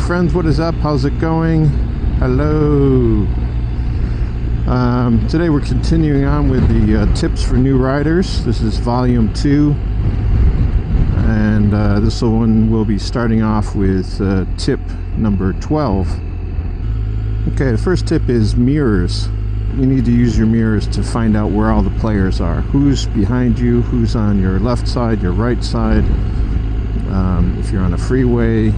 friends, what is up? How's it going? Hello. Today we're continuing on with the tips for new riders. This is volume 2, and this one will be starting off with tip number 12. Okay, the first tip is mirrors. You need to use your mirrors to find out where all the players are. Who's behind you, who's on your left side, your right side. If you're on a freeway,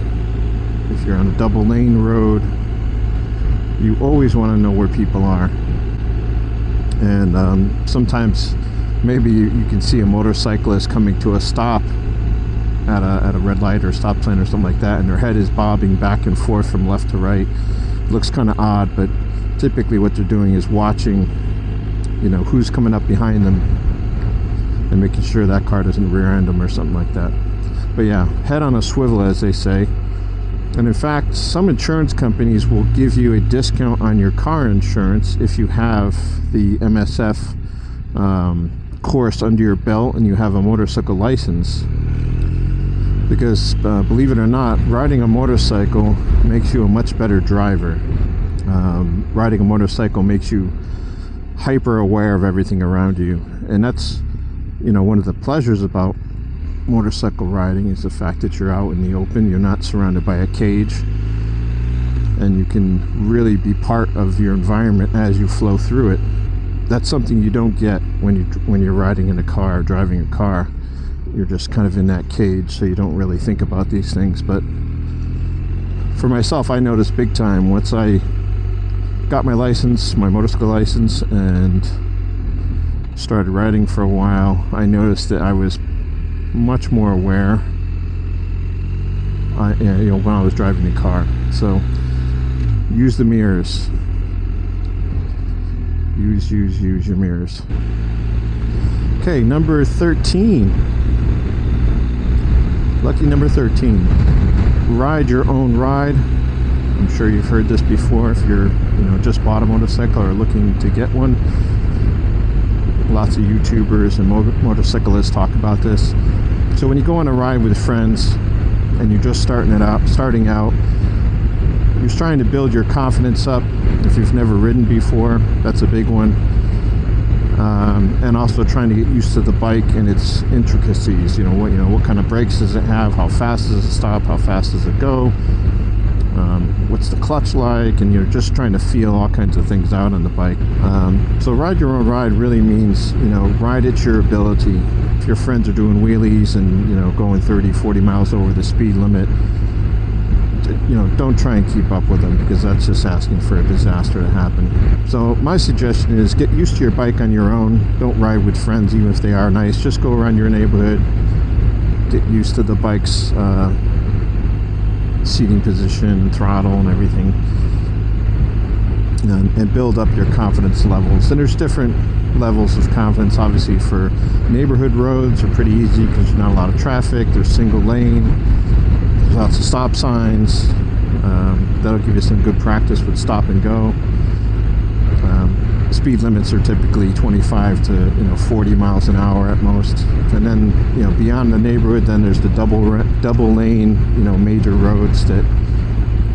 if you're on a double lane road, you always want to know where people are. And sometimes maybe you can see a motorcyclist coming to a stop at a red light or stop sign or something like that, and their head is bobbing back and forth from left to right. It looks kind of odd, but typically what they're doing is watching, you know, who's coming up behind them and making sure that car doesn't rear end them or something like that. But yeah, head on a swivel, as they say. And in fact, some insurance companies will give you a discount on your car insurance if you have the MSF course under your belt and you have a motorcycle license. Because believe it or not, riding a motorcycle makes you a much better driver. Riding a motorcycle makes you hyper aware of everything around you, and that's, you know, one of the pleasures about motorcycle riding is the fact that you're out in the open. You're not surrounded by a cage, and you can really be part of your environment as you flow through it. That's something you don't get when you're riding in a car, driving a car. You're just kind of in that cage, so you don't really think about these things. But for myself, I noticed big time once I got my license, my motorcycle license, and started riding for a while. I noticed that I was much more aware, when I was driving the car. So use the mirrors. Use your mirrors. Okay, number 13. Lucky number 13. Ride your own ride. I'm sure you've heard this before if you're, just bought a motorcycle or looking to get one. Lots of YouTubers and motorcyclists talk about this. So when you go on a ride with friends and you're just starting out, you're trying to build your confidence up. If you've never ridden before, that's a big one. And also trying to get used to the bike and its intricacies. What kind of brakes does it have? How fast does it stop? How fast does it go? What's the clutch like? And you're just trying to feel all kinds of things out on the bike. So ride your own ride really means, ride at your ability. If your friends are doing wheelies and, going 30, 40 miles over the speed limit, don't try and keep up with them, because that's just asking for a disaster to happen. So my suggestion is get used to your bike on your own. Don't ride with friends, even if they are nice. Just go around your neighborhood, get used to the bike's seating position, throttle, and everything, and build up your confidence levels. And there's different levels of confidence. Obviously, for neighborhood roads are pretty easy because there's not a lot of traffic. There's single lane. There's lots of stop signs. That'll give you some good practice with stop and go. Speed limits are typically 25 to 40 miles an hour at most. And then beyond the neighborhood, then there's the double lane major roads that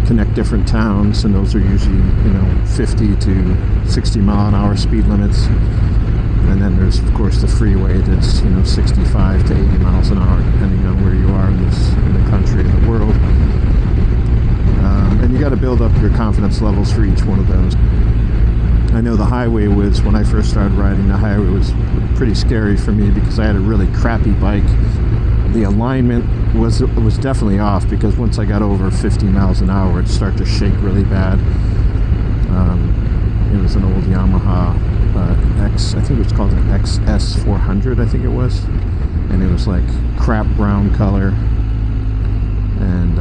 connect different towns, and those are usually 50 to 60 mile an hour speed limits. And then there's of course the freeway that's 65 to 80 miles an hour, depending on where you are in the country and the world. And you got to build up your confidence levels for each one of those. I know the highway was, when I first started riding, the highway was pretty scary for me because I had a really crappy bike. The alignment was definitely off, because once I got over 50 miles an hour, it'd start to shake really bad. It was an old Yamaha I think it was called an XS400, I think it was. And it was like crap brown color. And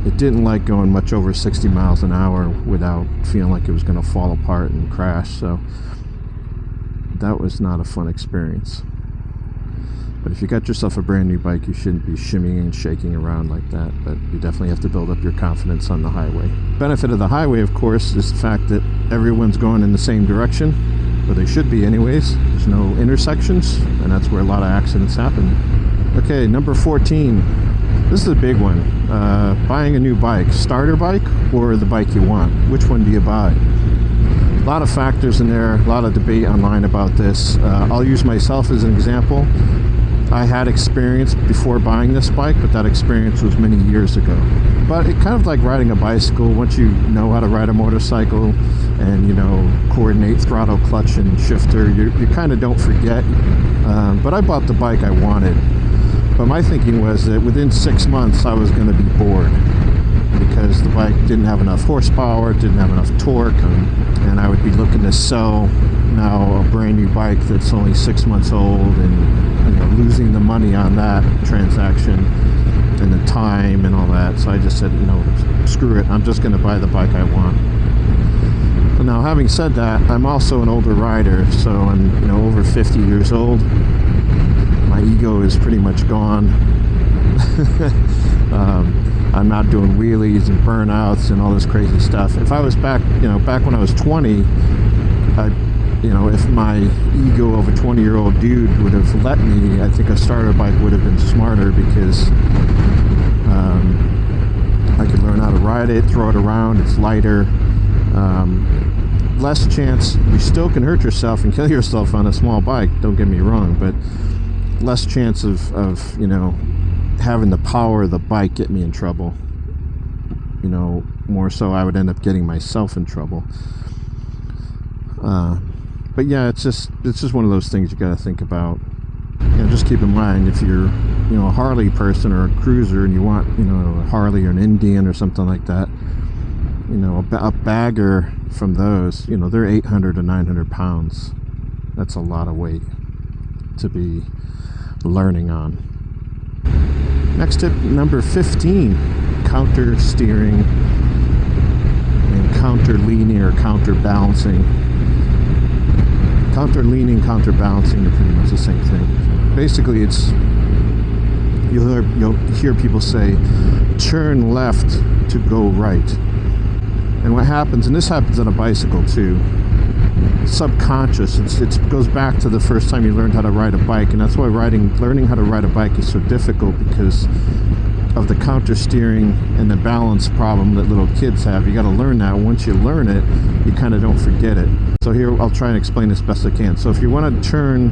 it didn't like going much over 60 miles an hour without feeling like it was going to fall apart and crash. So that was not a fun experience. But if you got yourself a brand new bike, you shouldn't be shimmying and shaking around like that. But you definitely have to build up your confidence on the highway. Benefit of the highway, of course, is the fact that everyone's going in the same direction, or they should be anyways. There's no intersections, and that's where a lot of accidents happen. Okay, number 14. This is a big one. Buying a new bike, starter bike or the bike you want. Which one do you buy? A lot of factors in there, a lot of debate online about this. I'll use myself as an example. I had experience before buying this bike, but that experience was many years ago. But it kind of like riding a bicycle. Once you know how to ride a motorcycle and, you know, coordinate throttle, clutch, and shifter, you kind of don't forget. But I bought the bike I wanted. But my thinking was that within 6 months I was going to be bored because the bike didn't have enough horsepower, didn't have enough torque, and I would be looking to sell now a brand new bike that's only 6 months old, and you know, losing the money on that transaction and the time and all that. So I just said, you know, screw it, I'm just going to buy the bike I want. Now, having said that, I'm also an older rider, so I'm, you know, over 50 years old. My ego is pretty much gone. I'm not doing wheelies and burnouts and all this crazy stuff. If I was back when I was 20, if my ego of a 20-year-old dude would have let me, I think a starter bike would have been smarter, because I could learn how to ride it, throw it around, it's lighter. Less chance, you still can hurt yourself and kill yourself on a small bike, don't get me wrong, but less chance of you know, having the power of the bike get me in trouble. You know, more so I would end up getting myself in trouble. But yeah, it's just one of those things you got to think about. You know, just keep in mind, if you're, you know, a Harley person or a cruiser and you want, you know, a Harley or an Indian or something like that, you know, a bagger from those, you know, they're 800 to 900 pounds. That's a lot of weight to be learning on. Next tip, number 15, counter steering and counter leaning or counterbalancing. Counter leaning, counterbalancing are pretty much the same thing. Basically, it's, you'll hear people say, turn left to go right. And what happens, and this happens on a bicycle too, subconscious, it goes back to the first time you learned how to ride a bike, and that's why learning how to ride a bike is so difficult, because of the counter steering and the balance problem that little kids have. You got to learn that. Once you learn it, you kind of don't forget it. So here, I'll try and explain as best I can. So if you want to turn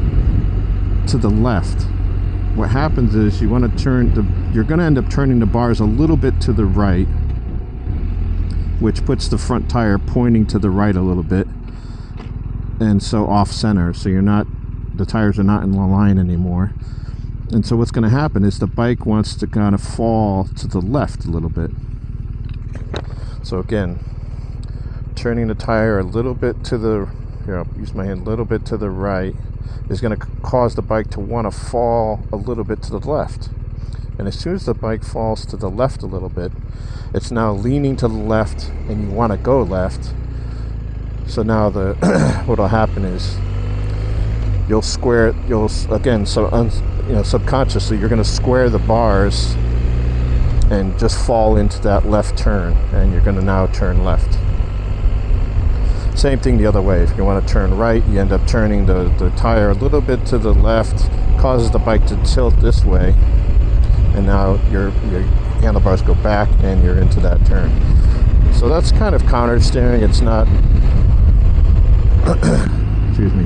to the left, what happens is you're going to end up turning the bars a little bit to the right, which puts the front tire pointing to the right a little bit, and so off center, so the tires are not in line anymore. And so what's going to happen is the bike wants to kind of fall to the left a little bit. So again, turning the tire a little bit to the, here, I'll use my hand, a little bit to the right is going to cause the bike to want to fall a little bit to the left. And as soon as the bike falls to the left a little bit, it's now leaning to the left, and you want to go left. So now what'll happen is subconsciously you're going to square the bars and just fall into that left turn, and you're going to now turn left. Same thing the other way. If you want to turn right, you end up turning the tire a little bit to the left, causes the bike to tilt this way, and now your handlebars go back and you're into that turn. So that's kind of counter steering. It's not excuse me,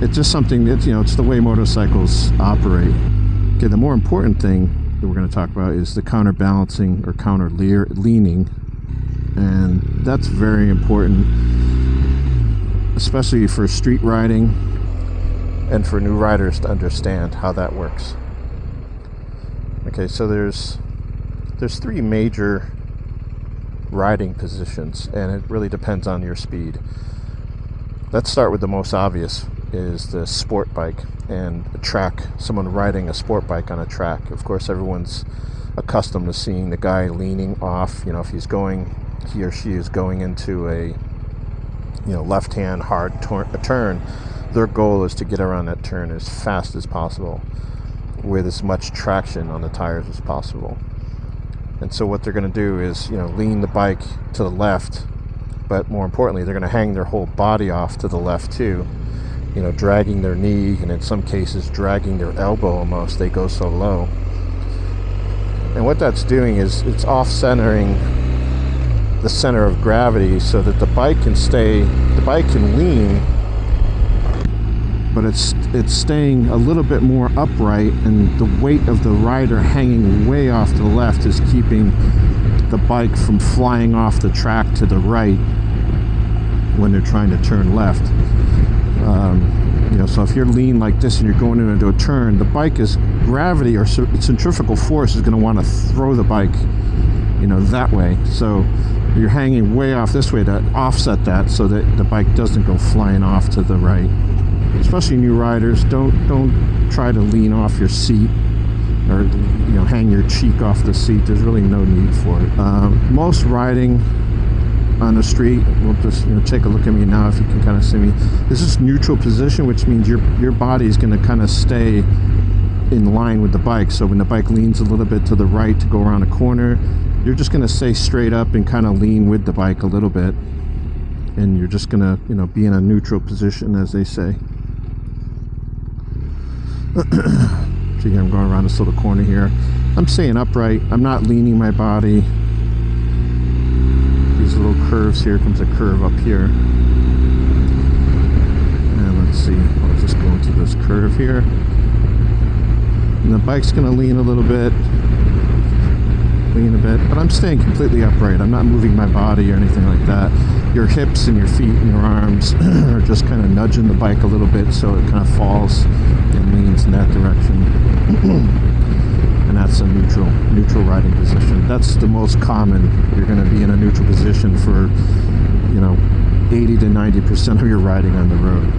it's just something that, you know, it's the way motorcycles operate. Okay, the more important thing that we're going to talk about is the counterbalancing or counter leaning, and that's very important, especially for street riding and for new riders to understand how that works. Okay, so there's three major riding positions, and it really depends on your speed. Let's start with the most obvious, is the sport bike and a track, someone riding a sport bike on a track. Of course, everyone's accustomed to seeing the guy leaning off, you know, if he or she is going into a, you know, left-hand hard turn, their goal is to get around that turn as fast as possible with as much traction on the tires as possible. And so what they're going to do is, you know, lean the bike to the left, but more importantly, they're going to hang their whole body off to the left too, you know, dragging their knee, and in some cases dragging their elbow almost. They go so low. And what that's doing is it's off-centering the center of gravity so that the bike can lean, but it's staying a little bit more upright, and the weight of the rider hanging way off to the left is keeping the bike from flying off the track to the right when they're trying to turn left. So if you're lean like this and you're going into a turn, the bike is gravity or centrifugal force is going to want to throw the bike, that way. So you're hanging way off this way to offset that so that the bike doesn't go flying off to the right. Especially new riders, don't try to lean off your seat or hang your cheek off the seat. There's really no need for it. Most riding on the street, we'll just take a look at me now if you can kind of see me. This is neutral position, which means your body is going to kind of stay in line with the bike. So when the bike leans a little bit to the right to go around a corner, you're just going to stay straight up and kind of lean with the bike a little bit, and you're just going to be in a neutral position, as they say. So again, I'm going around this little corner here. I'm staying upright. I'm not leaning my body. These little curves here, comes a curve up here. And let's see, I'll just go into this curve here. And the bike's going to lean a little bit. Lean a bit. But I'm staying completely upright. I'm not moving my body or anything like that. Your hips and your feet and your arms are just kind of nudging the bike a little bit so it kind of falls and leans in that direction. And that's a neutral riding position. That's the most common. You're going to be in a neutral position for 80 to 90% of your riding on the road.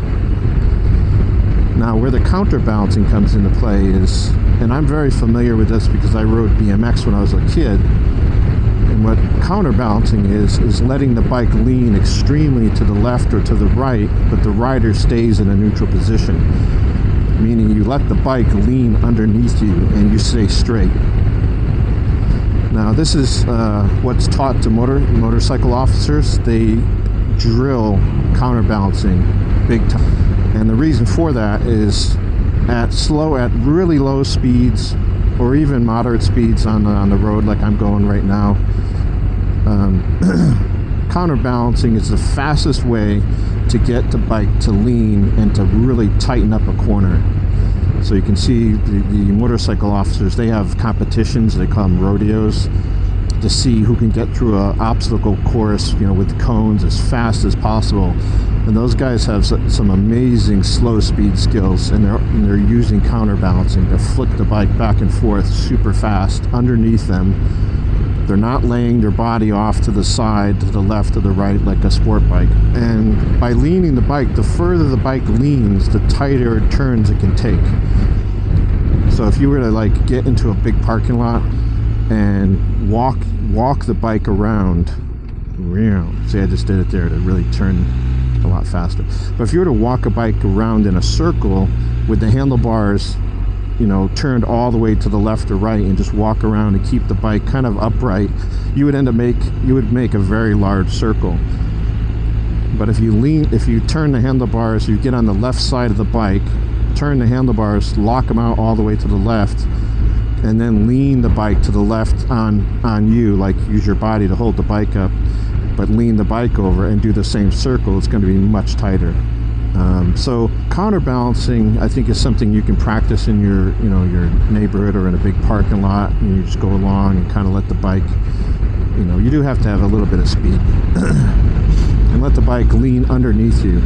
Now where the counterbalancing comes into play is, and I'm very familiar with this because I rode BMX when I was a kid, and what counterbalancing is letting the bike lean extremely to the left or to the right, but the rider stays in a neutral position. Meaning you let the bike lean underneath you and you stay straight. Now this is what's taught to motorcycle officers. They drill counterbalancing big time. And the reason for that is at really low speeds or even moderate speeds on the road like I'm going right now, counterbalancing is the fastest way to get the bike to lean and to really tighten up a corner. So you can see the motorcycle officers, they have competitions, they call them rodeos, to see who can get through an obstacle course, with cones as fast as possible. And those guys have some amazing slow speed skills, and they're using counterbalancing to flick the bike back and forth super fast underneath them. They're not laying their body off to the side, to the left or the right like a sport bike. And by leaning the bike, the further the bike leans, the tighter turns it can take. So if you were to get into a big parking lot and walk the bike around, see, I just did it there to really turn a lot faster. But if you were to walk a bike around in a circle with the handlebars turned all the way to the left or right, and just walk around and keep the bike kind of upright, you would make a very large circle. But if you turn the handlebars, you get on the left side of the bike, turn the handlebars, lock them out all the way to the left, and then lean the bike to the left on you, use your body to hold the bike up, but lean the bike over and do the same circle, it's going to be much tighter. So counterbalancing, I think, is something you can practice in your neighborhood or in a big parking lot, and you just go along and kind of let the bike, you do have to have a little bit of speed and let the bike lean underneath you.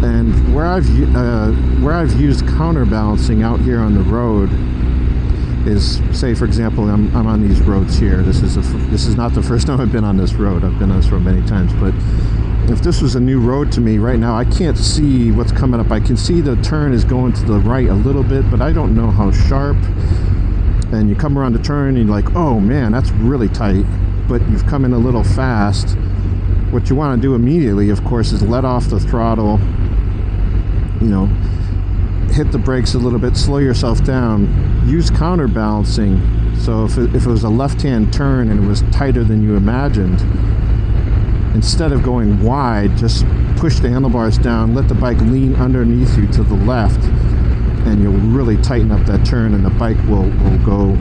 And where I've used counterbalancing out here on the road is, say for example, I'm on these roads here. This is not the first time I've been on this road. I've been on this road many times, but if this was a new road to me right now, I can't see what's coming up. I can see the turn is going to the right a little bit, but I don't know how sharp. And you come around the turn and you're like, oh man, that's really tight, but you've come in a little fast. What you want to do immediately, of course, is let off the throttle, hit the brakes a little bit, slow yourself down, use counterbalancing. So if it was a left-hand turn and it was tighter than you imagined, instead of going wide, just push the handlebars down, let the bike lean underneath you to the left, and you'll really tighten up that turn, and the bike will go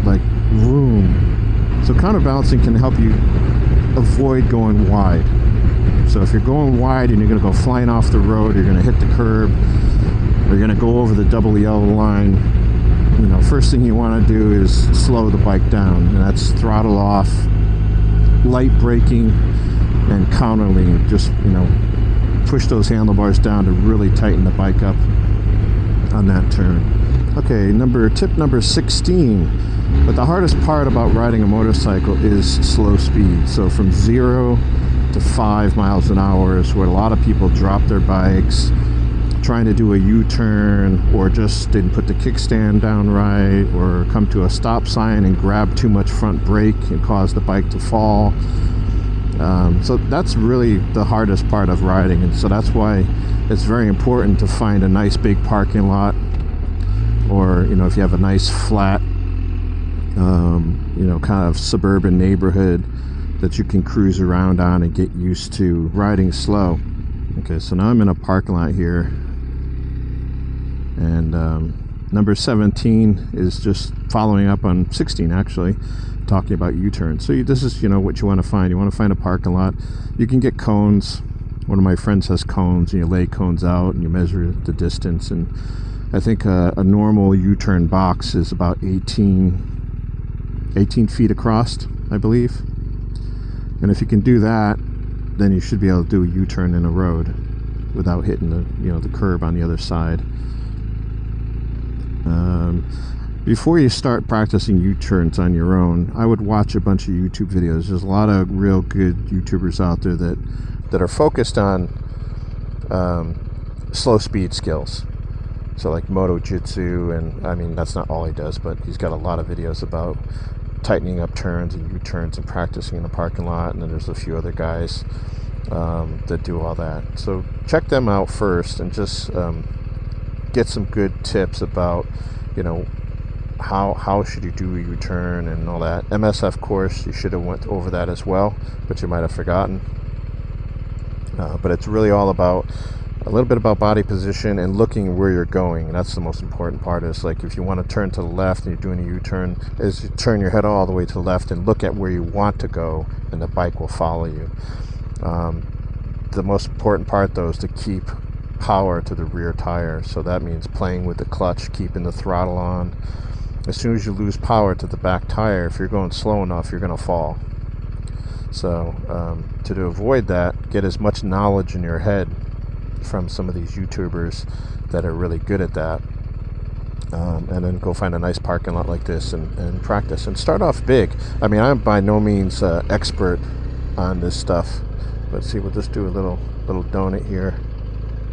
like room. So counterbalancing can help you avoid going wide. So if you're going wide and you're going to go flying off the road, you're going to hit the curb, or you're going to go over the double yellow line, you know, first thing you want to do is slow the bike down, and that's throttle off, light braking, and counter lean. Just, you know, push those handlebars down to really tighten the bike up on that turn. Okay, tip number 16. But the hardest part about riding a motorcycle is slow speed. So from 0 to 5 miles an hour is where a lot of people drop their bikes, trying to do a U-turn, or just didn't put the kickstand down right, or come to a stop sign and grab too much front brake and cause the bike to fall. So that's really the hardest part of riding, and so that's why it's very important to find a nice big parking lot, or, you know, if you have a nice flat, you know, kind of suburban neighborhood that you can cruise around on and get used to riding slow. Okay, so now I'm in a parking lot here, and number 17 is just following up on 16, actually, talking about U-turns. So this is, you know, what you want to find. You want to find a parking lot. You can get cones. One of my friends has cones, and you lay cones out and you measure the distance, and I think a normal U-turn box is about 18 feet across, I believe. And if you can do that, then you should be able to do a U-turn in a road without hitting the, you know, the curb on the other side. Before you start practicing U-turns on your own, I would watch a bunch of YouTube videos. There's a lot of real good YouTubers out there that are focused on slow speed skills. So like Moto Jitsu, and I mean, that's not all he does, but he's got a lot of videos about tightening up turns and U-turns and practicing in the parking lot. And then there's a few other guys that do all that. So check them out first, and just get some good tips about, you know, how should you do a U-turn and all that. MSF course, you should have went over that as well, but you might have forgotten. But it's really all about a little bit about body position and looking where you're going. And that's the most important part. Is like, if you want to turn to the left and you're doing a U-turn, is you turn your head all the way to the left and look at where you want to go, and the bike will follow you. The most important part, though, is to keep power to the rear tire. So that means playing with the clutch, keeping the throttle on. As soon as you lose power to the back tire, if you're going slow enough, you're going to fall. So to avoid that, get as much knowledge in your head from some of these YouTubers that are really good at that, and then go find a nice parking lot like this and practice, and start off big. I mean, I'm by no means expert on this stuff, but see, we'll just do a little donut here.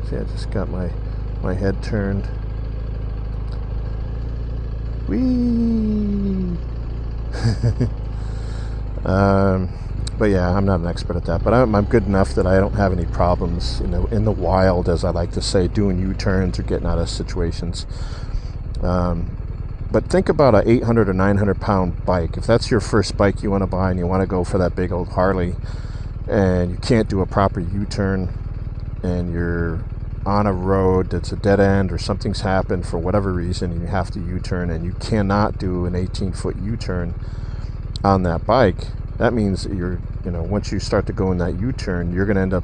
See, I just got my head turned. Whee! But yeah, I'm not an expert at that, but I'm good enough that I don't have any problems, you know, in the wild, as I like to say, doing U-turns or getting out of situations. But think about a 800 or 900 pound bike. If that's your first bike you want to buy, and you want to go for that big old Harley, and you can't do a proper U-turn, and you're on a road that's a dead end, or something's happened for whatever reason, and you have to U-turn, and you cannot do an 18-foot U-turn on that bike, that means that you're, you know, once you start to go in that U-turn, you're going to end up,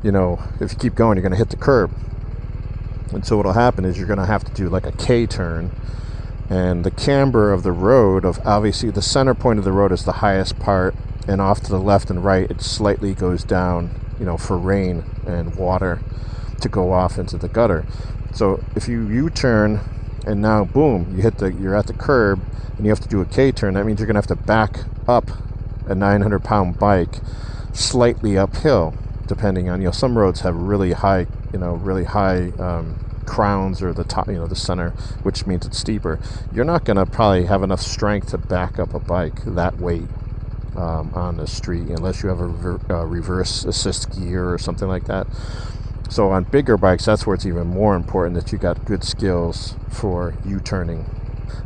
you know, if you keep going, you're going to hit the curb. And so what'll happen is you're going to have to do like a K-turn, and the camber of the road, of obviously the center point of the road is the highest part, and off to the left and right it slightly goes down, you know, for rain and water to go off into the gutter. So if you U-turn and now boom, you're at the curb and you have to do a K-turn, that means you're gonna have to back up a 900 pound bike slightly uphill, depending on, you know, some roads have really high crowns, or the top, you know, the center, which means it's steeper. You're not gonna probably have enough strength to back up a bike that weight on the street, unless you have a reverse assist gear or something like that. So on bigger bikes, that's where it's even more important that you got good skills for U-turning.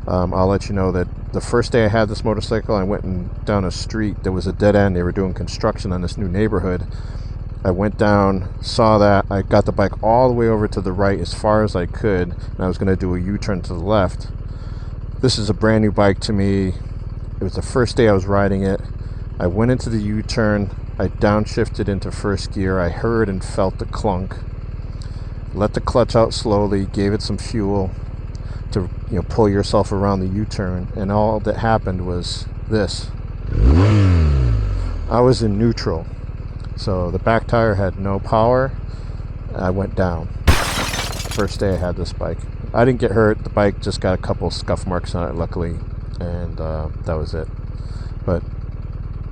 I'll let you know that the first day I had this motorcycle, I went down a street. There was a dead end. They were doing construction on this new neighborhood. I went down, saw that. I got the bike all the way over to the right as far as I could, and I was going to do a U-turn to the left. This is a brand new bike to me. It was the first day I was riding it. I went into the U-turn. I downshifted into first gear. I heard and felt the clunk. Let the clutch out slowly, gave it some fuel to pull yourself around the U-turn, and all that happened was this. I was in neutral, so the back tire had no power. I went down. First day I had this bike. I didn't get hurt. The bike just got a couple scuff marks on it, luckily, and that was it. But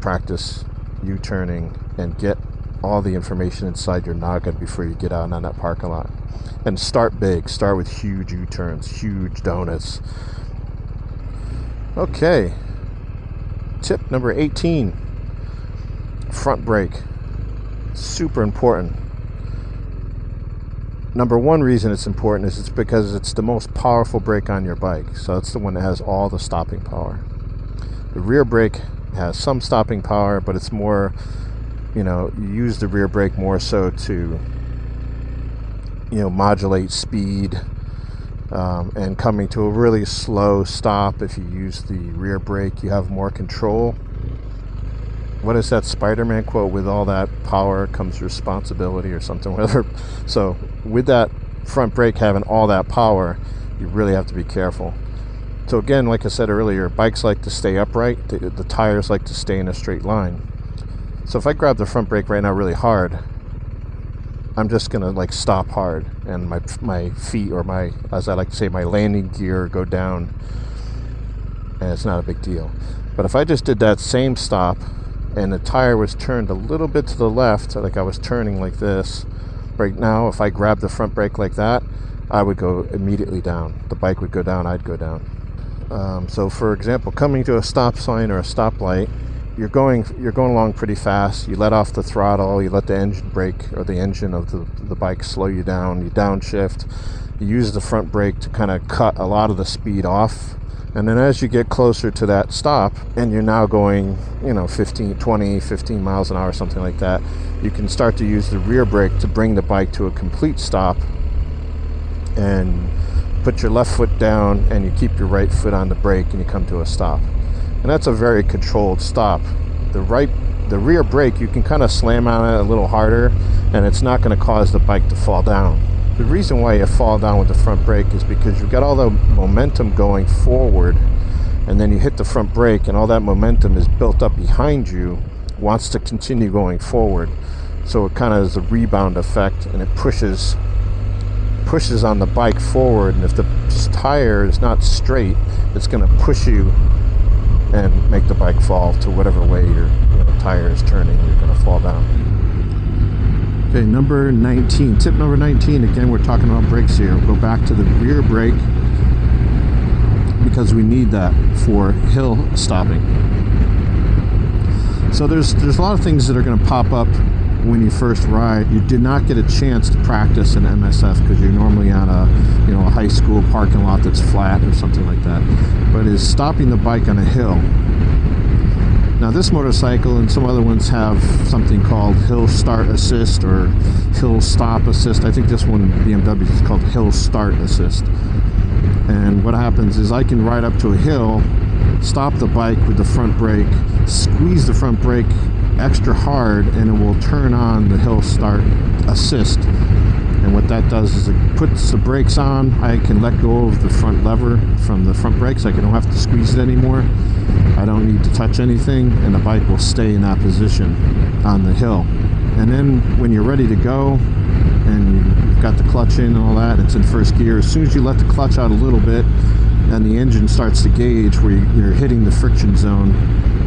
practice U-turning and get all the information inside your noggin before you get out on that parking lot. And start big. Start with huge U-turns, huge donuts. Okay. Tip number 18. Front brake. Super important. Number one reason it's important is it's because it's the most powerful brake on your bike. So it's the one that has all the stopping power. The rear brake has some stopping power, but it's more, you use the rear brake more so to modulate speed, and coming to a really slow stop. If you use the rear brake, you have more control. What is that Spider-Man quote? With all that power comes responsibility, or something, whatever. So with that front brake having all that power, you really have to be careful. So again, like I said earlier, bikes like to stay upright. The tires like to stay in a straight line. So if I grab the front brake right now really hard, I'm just gonna stop hard, and my feet, or my, as I like to say, my landing gear go down, and it's not a big deal. But if I just did that same stop and the tire was turned a little bit to the left, like I was turning like this right now, if I grabbed the front brake like that, I would go immediately down. The bike would go down, I'd go down. So for example, coming to a stop sign or a stoplight, you're going along pretty fast. You let off the throttle, you let the engine brake, or the engine of the bike, slow you down. You downshift, you use the front brake to kind of cut a lot of the speed off. And then as you get closer to that stop, and you're now going 15 miles an hour, something like that, you can start to use the rear brake to bring the bike to a complete stop, and put your left foot down, and you keep your right foot on the brake, and you come to a stop. And that's a very controlled stop. The rear brake, you can kind of slam on it a little harder, and it's not going to cause the bike to fall down. The reason why you fall down with the front brake is because you've got all the momentum going forward, and then you hit the front brake, and all that momentum is built up behind you, wants to continue going forward. So it kind of is a rebound effect, and it pushes on the bike forward. And if the tire is not straight, it's going to push you and make the bike fall to whatever way your tire is turning. You're going to fall down. Okay, number 19. Tip number 19. Again, we're talking about brakes here. We'll go back to the rear brake, because we need that for hill stopping. So there's a lot of things that are going to pop up when you first ride. You did not get a chance to practice an MSF because you're normally on a high school parking lot that's flat or something like that. But is stopping the bike on a hill. Now this motorcycle and some other ones have something called hill start assist or hill stop assist. I think this one, BMW, is called hill start assist. And what happens is I can ride up to a hill, stop the bike with the front brake, squeeze the front brake extra hard, and it will turn on the hill start assist. And what that does is it puts the brakes on. I can let go of the front lever from the front brakes. I don't have to squeeze it anymore. I don't need to touch anything, and the bike will stay in that position on the hill. And then when you're ready to go, and you've got the clutch in and all that, it's in first gear. As soon as you let the clutch out a little bit, and the engine starts to gauge where you're hitting the friction zone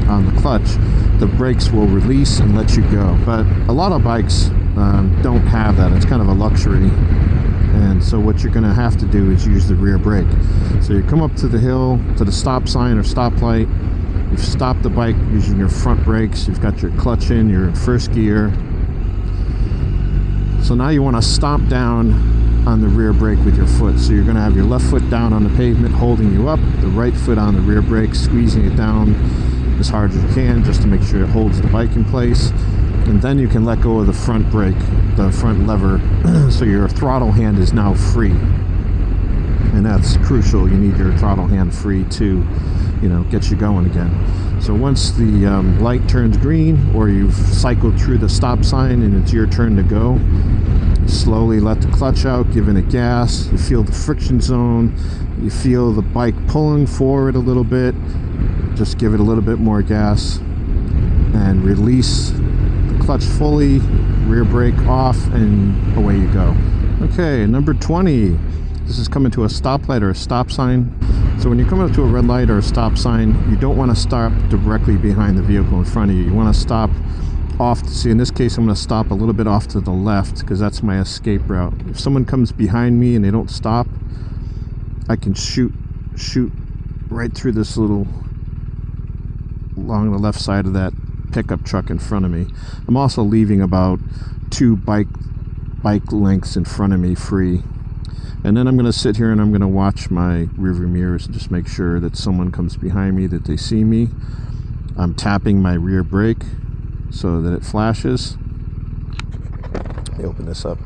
on the clutch, the brakes will release and let you go. But a lot of bikes don't have that. It's kind of a luxury, and so what you're going to have to do is use the rear brake. So you come up to the hill, to the stop sign or stoplight, you've stopped the bike using your front brakes, you've got your clutch in, you're in first gear. So now you want to stomp down on the rear brake with your foot. So you're going to have your left foot down on the pavement holding you up, the right foot on the rear brake, squeezing it down as hard as you can just to make sure it holds the bike in place. And then you can let go of the front brake, the front lever, so your throttle hand is now free. and that's crucial. You need your throttle hand free to, get you going again. So once the light turns green, or you've cycled through the stop sign and it's your turn to go, slowly let the clutch out, giving it gas. You feel the friction zone, you feel the bike pulling forward a little bit. Just give it a little bit more gas and release the clutch fully, rear brake off, and away you go. Okay, number 20. This is coming to a stoplight or a stop sign. So when you come up to a red light or a stop sign, you don't want to stop directly behind the vehicle in front of you. You want to stop off. See, in this case, I'm going to stop a little bit off to the left because that's my escape route. If someone comes behind me and they don't stop, I can shoot right through this little, along the left side of that pickup truck in front of me. I'm also leaving about 2 bike lengths in front of me free. And then I'm going to sit here and I'm going to watch my rearview mirrors and just make sure that someone comes behind me, that they see me. I'm tapping my rear brake so that it flashes. Let me open this up.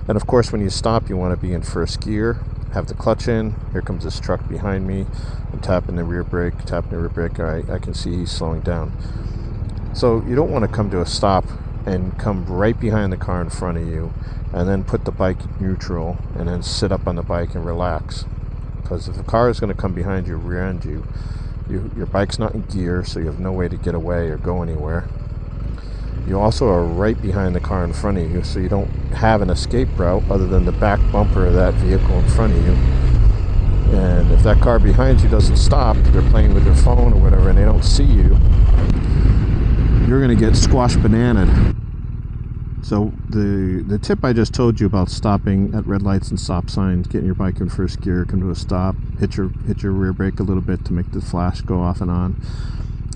And of course, when you stop, you want to be in first gear, have the clutch in. Here comes this truck behind me. I'm tapping the rear brake, All right, I can see he's slowing down. So you don't want to come to a stop and come right behind the car in front of you and then put the bike in neutral and then sit up on the bike and relax. Because if the car is going to come behind you, rear end you, your bike's not in gear, so you have no way to get away or go anywhere. You also are right behind the car in front of you, so you don't have an escape route other than the back bumper of that vehicle in front of you. And if that car behind you doesn't stop, they're playing with their phone or whatever, and they don't see you, you're going to get squash bananaed. So the tip I just told you about stopping at red lights and stop signs, getting your bike in first gear, come to a stop, hit your rear brake a little bit to make the flash go off and on.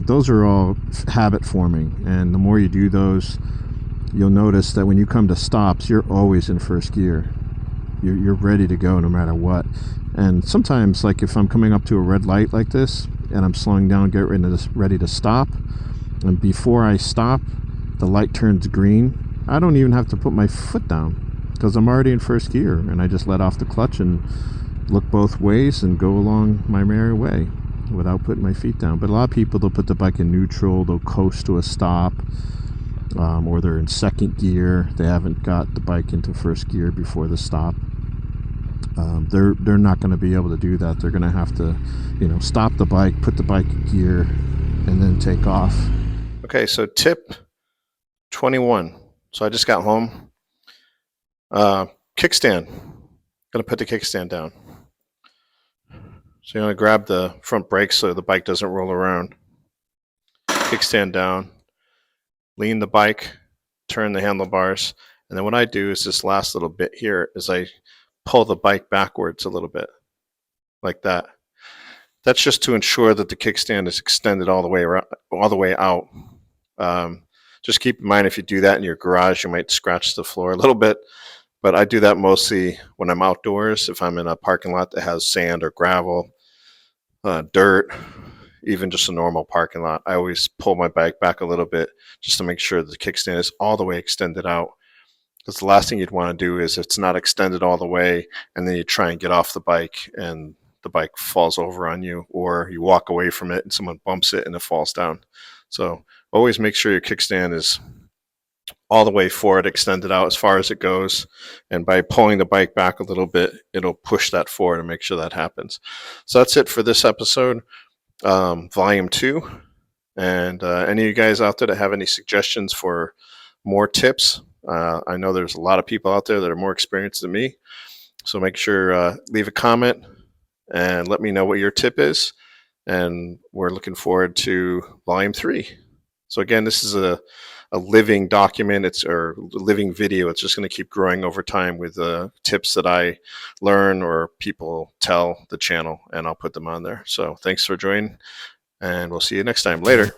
Those are all habit forming, and the more you do those, you'll notice that when you come to stops, you're always in first gear. You're ready to go no matter what. And sometimes, like if I'm coming up to a red light like this and I'm slowing down, get ready to stop, and before I stop, the light turns green, I don't even have to put my foot down because I'm already in first gear, and I just let off the clutch and look both ways and go along my merry way without putting my feet down. But a lot of people, they'll put the bike in neutral, they'll coast to a stop, or they're in second gear. They haven't got the bike into first gear before the stop. They're not going to be able to do that. They're going to have to, stop the bike, put the bike in gear, and then take off. Okay, so tip 21. So I just got home. Kickstand. Gonna put the kickstand down. So you're gonna grab the front brake so the bike doesn't roll around. Kickstand down. Lean the bike. Turn the handlebars. And then what I do is this last little bit here is I pull the bike backwards a little bit, like that. That's just to ensure that the kickstand is extended all the way around, all the way out. Just keep in mind, if you do that in your garage, you might scratch the floor a little bit. But I do that mostly when I'm outdoors. If I'm in a parking lot that has sand or gravel, dirt, even just a normal parking lot, I always pull my bike back a little bit just to make sure the kickstand is all the way extended out. Because the last thing you'd want to do is it's not extended all the way, and then you try and get off the bike and the bike falls over on you, or you walk away from it and someone bumps it and it falls down. So always make sure your kickstand is all the way forward, extended out as far as it goes. And by pulling the bike back a little bit, it'll push that forward and make sure that happens. So that's it for this episode, volume 2. And any of you guys out there that have any suggestions for more tips, I know there's a lot of people out there that are more experienced than me. So make sure, leave a comment and let me know what your tip is. And we're looking forward to volume 3. So again, this is a living document, or living video. It's just going to keep growing over time with tips that I learn or people tell the channel, and I'll put them on there. So thanks for joining, and we'll see you next time. Later.